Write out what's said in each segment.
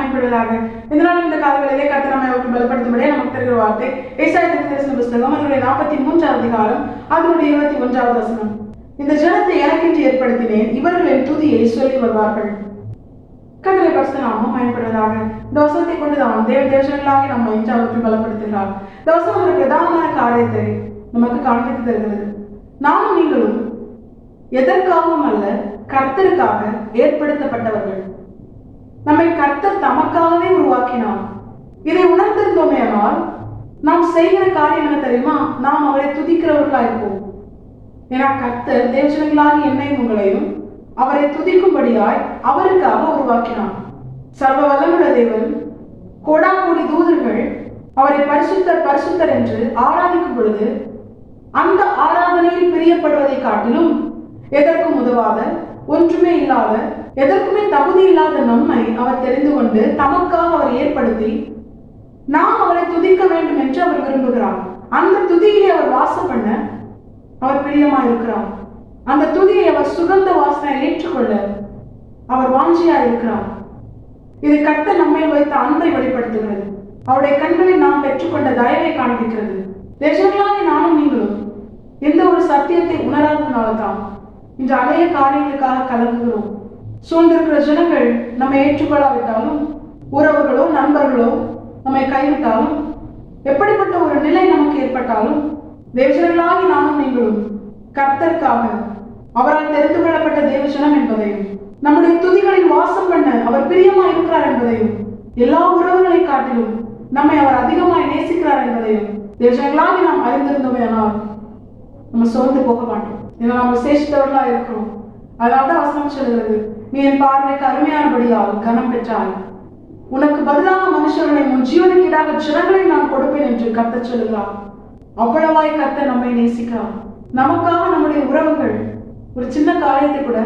மயப்படுவதாக. இதனால் இந்த காலங்களிலே கர்த்தர் நம்மை அவருக்கு பலப்படுத்தும்படியே நமக்கு தருகிற வார்த்தை ஏசாயா தீர்க்கதரிசன புஸ்தகம் அதனுடைய 43வது அதிகாரம் அதனுடைய 21வது வசனம். இந்த ஜனத்தை எனக்கென்று ஏற்படுத்தினேன், இவர்கள் என் துதியை சொல்லி வருவார்கள். கர்த்தருடைய பரிசுத்த நாமம் மயப்படுவதாக. இந்த வசனத்தை கொண்டுதான் தேவஜனங்களாகி நம்மை இன்று அவருக்கு பலப்படுத்துகிறார். இந்த வசனம் ஒரு பிரதானமான காரியத்தை நமக்கு காண்பித்து தருகிறது. நானும் நீங்களும் எதற்காகவும் அல்ல, கர்த்தருக்காக ஏற்படுத்தப்பட்டவர்கள். நம்மை கர்த்தர் தமக்காகவே உருவாக்கினார். இதை உணர்ந்திருந்தோமே ஆனால் நாம் செய்கிற காரியம் என்ன தெரியுமா? நாம் அவரை துதிக்கிறவர்களா இருப்போம். ஏன்னா கர்த்தர் தேவஜனங்களாகி என்னையும் உங்களையும் அவரை துதிக்கும்படியாய் அவருக்காக உருவாக்கினார். சர்வ வல்லமுள்ள தேவன் கோடாகோடி தூதர்கள் அவரை பரிசுத்தர் பரிசுத்தர் என்று ஆராதிக்கும் பொழுது அந்த ஆராதனையில் பிரியப்படுவதை காட்டிலும் எதற்கும் உதவாத, ஒன்றுமே இல்லாத, எதற்குமே தகுதி இல்லாத நம்மை அவர் தெரிந்து கொண்டு தமக்காக அவர் ஏற்படுத்தி நாம் அவரை துதிக்க வேண்டும் என்று அவர் விரும்புகிறார். அந்த துதியிலே அவர் வாசம் பண்ண அவர் பிரியமா இருக்கிறார். அந்த துதியை அவர் சுகந்த வாசனை ஏற்றுக்கொள்ள அவர் வாஞ்சியா இருக்கிறார். இது கர்த்தர் நம்மை வைத்த அன்பை வெளிப்படுத்துகிறது. அவருடைய கண்களில் நாம் பெற்றுக்கொண்ட தயவை காண்பிக்கிறது. தேசங்களாக நானும் நீங்களும் எந்த ஒரு சத்தியத்தை உணராததுனால்தான் இன்று அநேக காரியங்களுக்காக கலங்குகிறோம். சூழ்ந்திருக்கிற ஜனங்கள் நம்மை ஏற்றுக்கொள்ளாவிட்டாலும், உறவுகளோ நண்பர்களோ நம்மை கைவிட்டாலும், எப்படிப்பட்ட ஒரு நிலை நமக்கு ஏற்பட்டாலும், தேவஜனங்களாகி நானும் நீங்களும் கர்த்தருக்காக அவரால் தெரிந்து கொள்ளப்பட்ட தேவஜனம் என்பதையும், நம்முடைய துதிகளில் வாசம் பண்ண அவர் பிரியமா இருக்கிறார் என்பதையும், எல்லா உறவுகளை காட்டிலும் நம்மை அவர் அதிகமாய் நேசிக்கிறார் என்பதையும் தேவஜனங்களாகி நாம் அறிந்திருந்தோமே ஆனால் நம்ம சோர்ந்து போக மாட்டோம். ஏன்னா நம்ம சேஷித்தவர்களா இருக்கிறோம். அதனால்தான் வசனம் சொல்கிறது, நீ என் பார்வைக்கு அருமையானபடியால் கனம் பெற்றாய், உனக்கு பதிலாக மனுஷர்களை உன் ஜீவனுக்கு ஈடாக ஜனங்களை நான் கொடுப்பேன் என்று கர்த்தர் சொல்லுகிறார். அவ்வளவாய் கர்த்தர் நம்மை நேசிக்கிறார். நமக்காக நம்முடைய உறவுகள் ஒரு சின்ன காரியத்தை கூட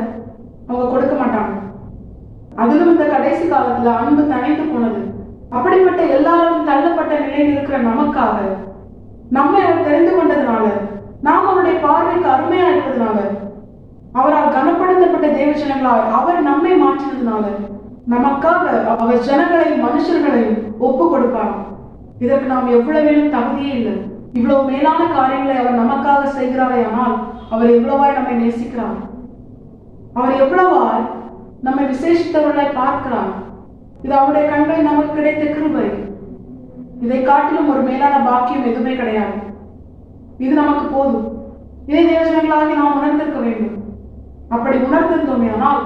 அவங்க கொடுக்க மாட்டாங்க. அதிலும் இந்த கடைசி காலத்துல அன்பு தனித்து போனது. அப்படிப்பட்ட எல்லாரும் தள்ளப்பட்ட நிலையில் இருக்கிற நமக்காக நம்மை அவர் தெரிந்து கொண்டதுனால, நாம் அவருடைய பார்வைக்கு அருமையா இருப்பதனால, அவரால் கனப்படுத்தப்பட்ட தேவஜனங்களால் அவர் நம்மை மாற்றினதுனால நமக்காக அவர் ஜனங்களையும் மனுஷர்களையும் ஒப்பு கொடுப்பாராம். இதற்கு நாம் எவ்வளவேனும் தகுதியே இல்லை. இவ்வளவு மேலான காரியங்களை அவர் நமக்காக செய்கிறாரே ஆனால் அவர் எவ்வளவாய் நம்மை நேசிக்கிறார். அவர் எவ்வளவாய் நம்மை விசேஷித்தவர்களாய் பார்க்கிறார். இது அவருடைய கண்களில் நமக்கு கிடைத்த கிருபை. இதை காட்டிலும் ஒரு மேலான பாக்கியம் எதுவுமே கிடையாது. இது நமக்கு போதும். இதை தேவஜனங்களாகி நாம் உணர்ந்திருக்க வேண்டும். அப்படி உணர்ந்திருந்தோமே ஆனால்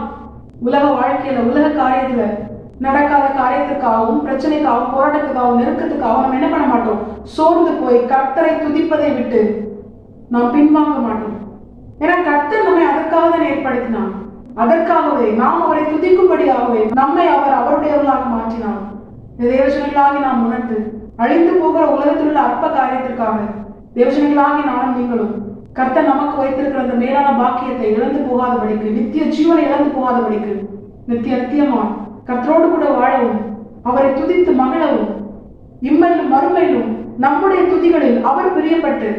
உலக வாழ்க்கையில, உலக காரியத்துல நடக்காத காரியத்துக்காகவும், பிரச்சனைக்காகவும், போராட்டத்துக்காகவும், நெருக்கத்துக்காகவும் நம்ம என்ன பண்ண மாட்டோம்? சோர்ந்து போய் கர்த்தரை துதிப்பதை விட்டு நாம் பின்வாங்க மாட்டோம். ஏன்னா கர்த்தர் நம்மை அதற்காக தான் ஏற்படுத்தினார். அதற்காகவே நாம் அவரை துதிக்கும்படியாகவே நம்மை அவர் அவருடையவர்களாக மாற்றினார். தேவஜனங்களாகி நாம் உணர்ந்து அழிந்து போகிற உலகத்தில் உள்ள அற்ப காரியத்திற்காக தேவஜனங்களாகி நானும் நீங்களும் கர்த்தர் நமக்கு வைத்திருக்கிற அந்த மேலான பாக்கியத்தை இழந்து போகாதபடிக்கு, நித்திய ஜீவனை இழந்து போகாதபடிக்கு, நித்தியமா கர்த்தரோடு கூட வாழவும், அவரை துதித்து மகிழவும், இம்மையிலும் மறுமையிலும் நம்முடைய துதிகளில் அவர் பிரியப்பட்டு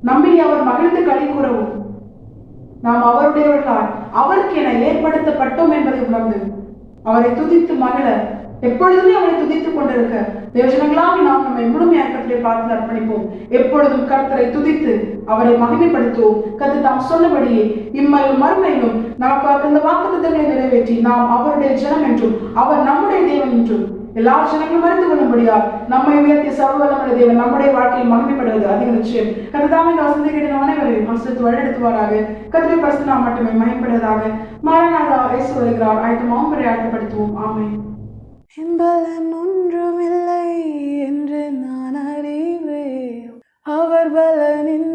நம்மிலே அவர் மகிழ்ந்து களி கூறவும், நாம் அவருடையவர்களால் அவருக்கு என ஏற்படுத்தப்பட்டோம் என்பதை உணர்ந்து அவரை துதித்து மகிழ, எப்பொழுதுமே அவரை துதித்துக் கொண்டிருக்க தேவஜனங்களாக நாம் நம்மை முழுமையாக கர்த்தரை பார்த்து அர்ப்பணிப்போம். எப்பொழுதும் கர்த்தரை துதித்து அவரை மகிமைப்படுத்துவோம். கர்த்தர் தாம் சொன்னபடியே இம்மையிலும் மறுமையிலும் நமக்கு அந்த வாக்குத்தத்தங்களை நிறைவேற்றி நாம் அவருடைய ஜனம் என்றும் அவர் நம்முடைய தேவன் என்றும் எல்லா ஜனங்களும் அறிந்து கொள்ளும்படியா நம்மை உயர்த்திய சர்வவல்லமையுள்ள தேவன் நம்முடைய வாழ்க்கையில் மகிமைப்படுவது அதிக நிச்சயம். கர்த்தர் இந்த வசனத்தை கேட்ட அனைவரையும் ஆசீர்வதித்து வழிநடத்துவாராக. கர்த்தரை பரிசுத்த நாமம் மட்டுமே மகிமைப்படுவதாக. மாரநாதா இயேசு வருகிறார். ஆயத்தமாகவும் பெரிய ஆயத்தப்படுத்துவோம். ஆமென். பலன் ஒன்றுமில்லை என்று நான் அறிவேன், அவர் பலனின்